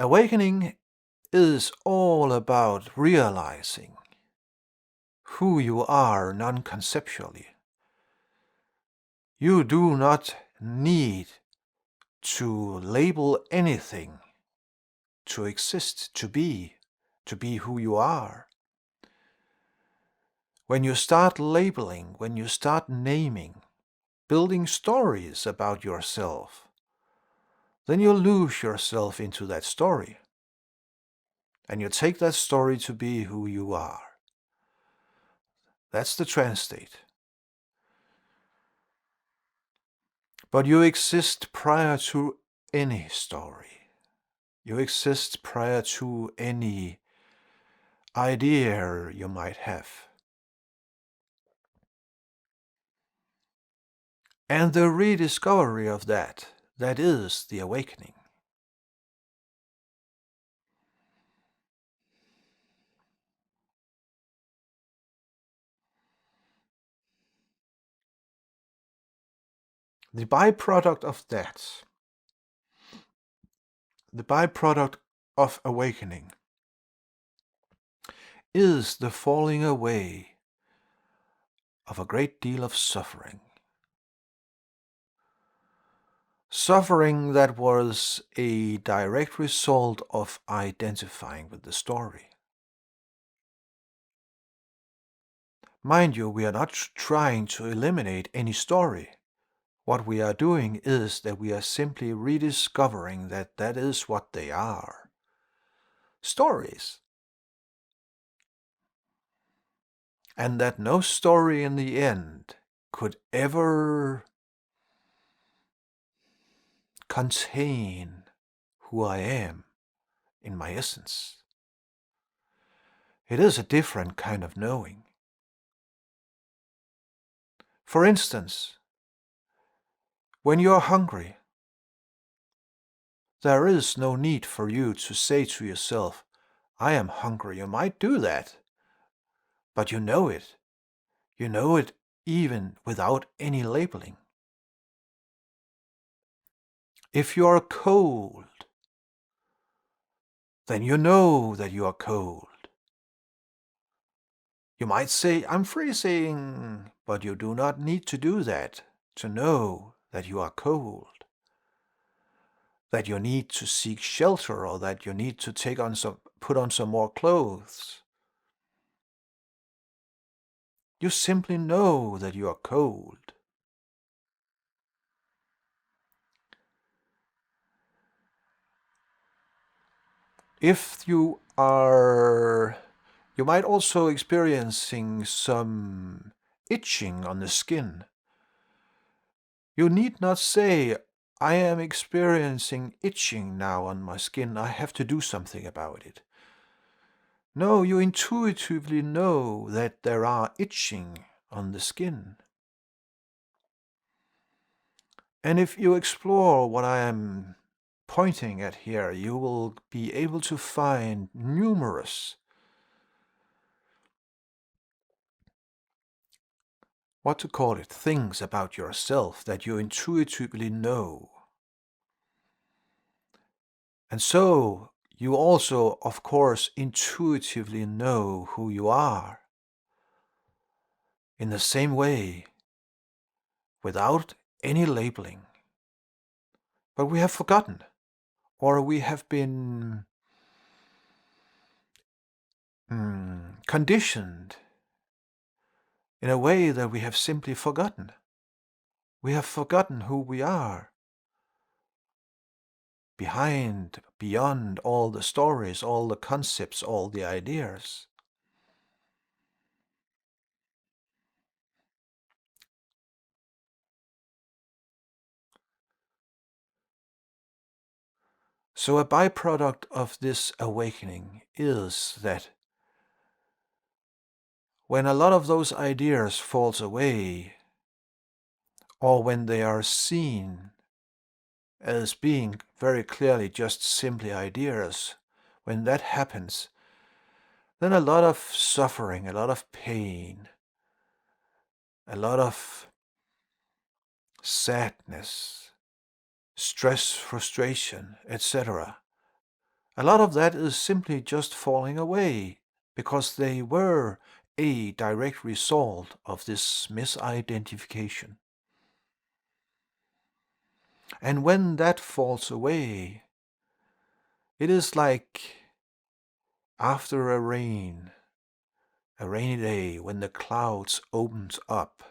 Awakening is all about realizing who you are non-conceptually. You do not need to label anything to exist, to be who you are. When you start labeling, when you start naming, building stories about yourself, then you lose yourself into that story. And you take that story to be who you are. That's the trance state. But you exist prior to any story. You exist prior to any idea you might have. And the rediscovery of that is the awakening. The byproduct of that, the byproduct of awakening, is the falling away of a great deal of suffering. Suffering that was a direct result of identifying with the story. Mind you, we are not trying to eliminate any story. What we are doing is that we are simply rediscovering that that is what they are. Stories. And that no story in the end could ever contain who I am in my essence. It is a different kind of knowing. For instance, when you're hungry, there is no need for you to say to yourself, I am hungry. You might do that, but you know it. You know it even without any labeling. If you are cold, then you know that you are cold. You might say, I'm freezing, but you do not need to do that to know that you are cold, that you need to seek shelter, or that you need to put on some more clothes. You simply know that you are cold. If you might also experiencing some itching on the skin. You need not say, I am experiencing itching now on my skin, I have to do something about it. No, you intuitively know that there are itching on the skin. And if you explore what I am pointing at here, you will be able to find numerous things about yourself that you intuitively know. And so you also, of course, intuitively know who you are. In the same way, without any labeling. But we have forgotten, or we have been conditioned in a way that we have simply forgotten. We have forgotten who we are. Beyond all the stories, all the concepts, all the ideas. So a byproduct of this awakening is that when a lot of those ideas falls away, or when they are seen as being very clearly just simply ideas, when that happens, then a lot of suffering, a lot of pain, a lot of sadness, stress, frustration, etc., A lot of that is simply just falling away, because they were a direct result of this misidentification. And when that falls away, it is like after a rainy day when the clouds opens up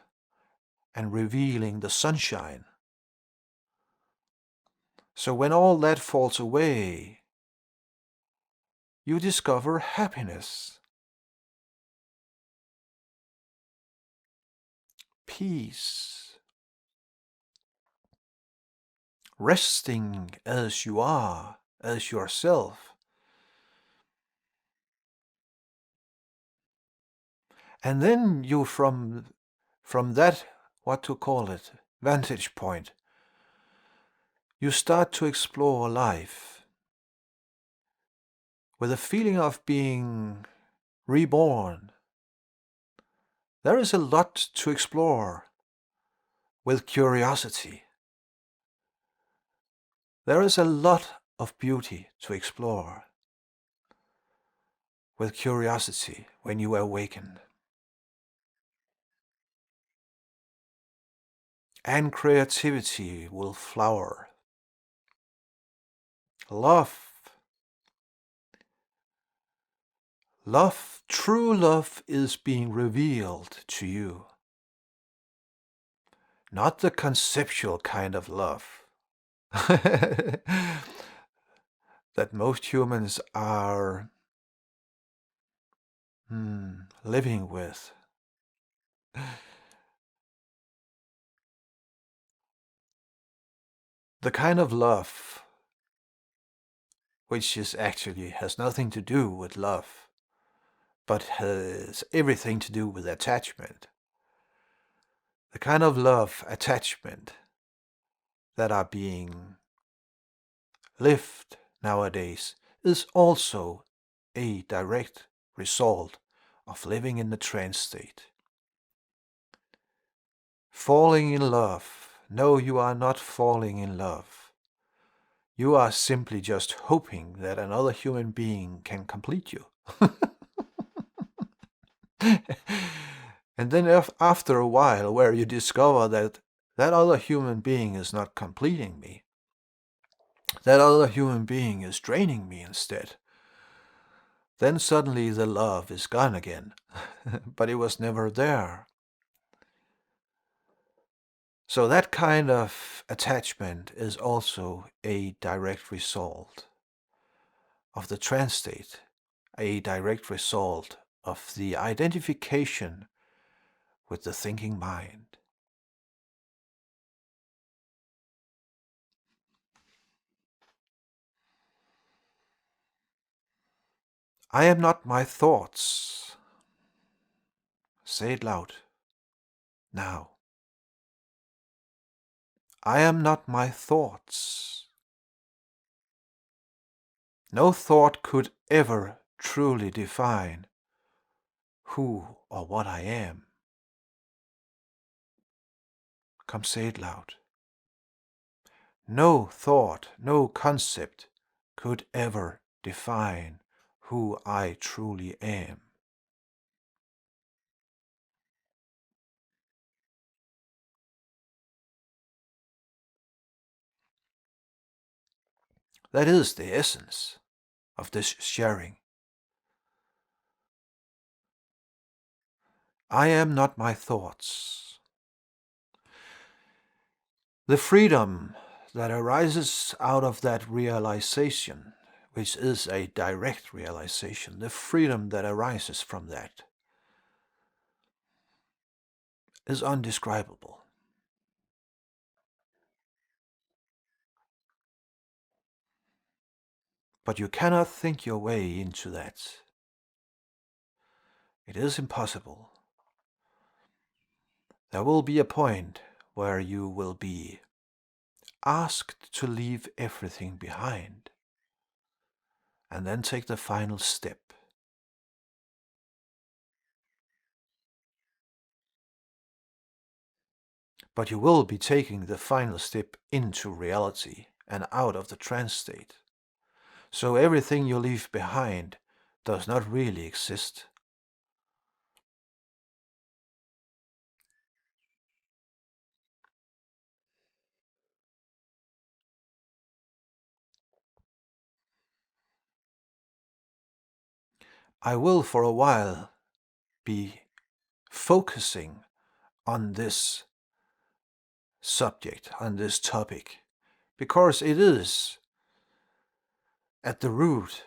and revealing the sunshine. So when all that falls away, you discover happiness, peace, resting as you are, as yourself. And then you from that, what to call it, vantage point, you start to explore life with a feeling of being reborn. There is a lot to explore with curiosity. There is a lot of beauty to explore with curiosity when you awaken. And creativity will flower. Love, true love is being revealed to you. Not the conceptual kind of love that most humans are living with. The kind of love which is actually has nothing to do with love, but has everything to do with attachment. The kind of love, attachment that are being lived nowadays is also a direct result of living in the trance state. Falling in love. No, you are not falling in love. You are simply just hoping that another human being can complete you. And then after a while, where you discover that that other human being is not completing me, that other human being is draining me instead, then suddenly the love is gone again. But it was never there. So that kind of attachment is also a direct result of the trance state, a direct result of the identification with the thinking mind. I am not my thoughts. Say it loud. Now. I am not my thoughts. No thought could ever truly define who or what I am. Come, say it loud. No thought, no concept could ever define who I truly am. That is the essence of this sharing. I am not my thoughts. The freedom that arises out of that realization, which is a direct realization, the freedom that arises from that is undescribable. But you cannot think your way into that. It is impossible. There will be a point where you will be asked to leave everything behind and then take the final step. But you will be taking the final step into reality and out of the trance state. So everything you leave behind does not really exist. I will for a while be focusing on this subject, on this topic, because it is at the root,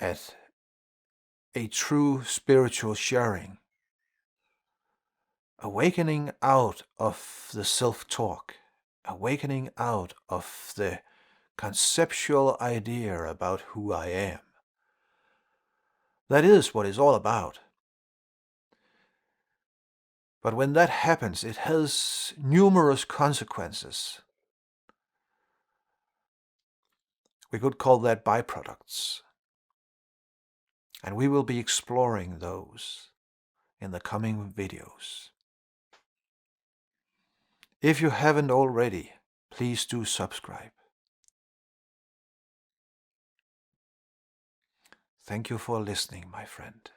at a true spiritual sharing, awakening out of the self-talk, awakening out of the conceptual idea about who I am. That is what it's all about. But when that happens, it has numerous consequences. We could call that byproducts. And we will be exploring those in the coming videos. If you haven't already, please do subscribe. Thank you for listening, my friend.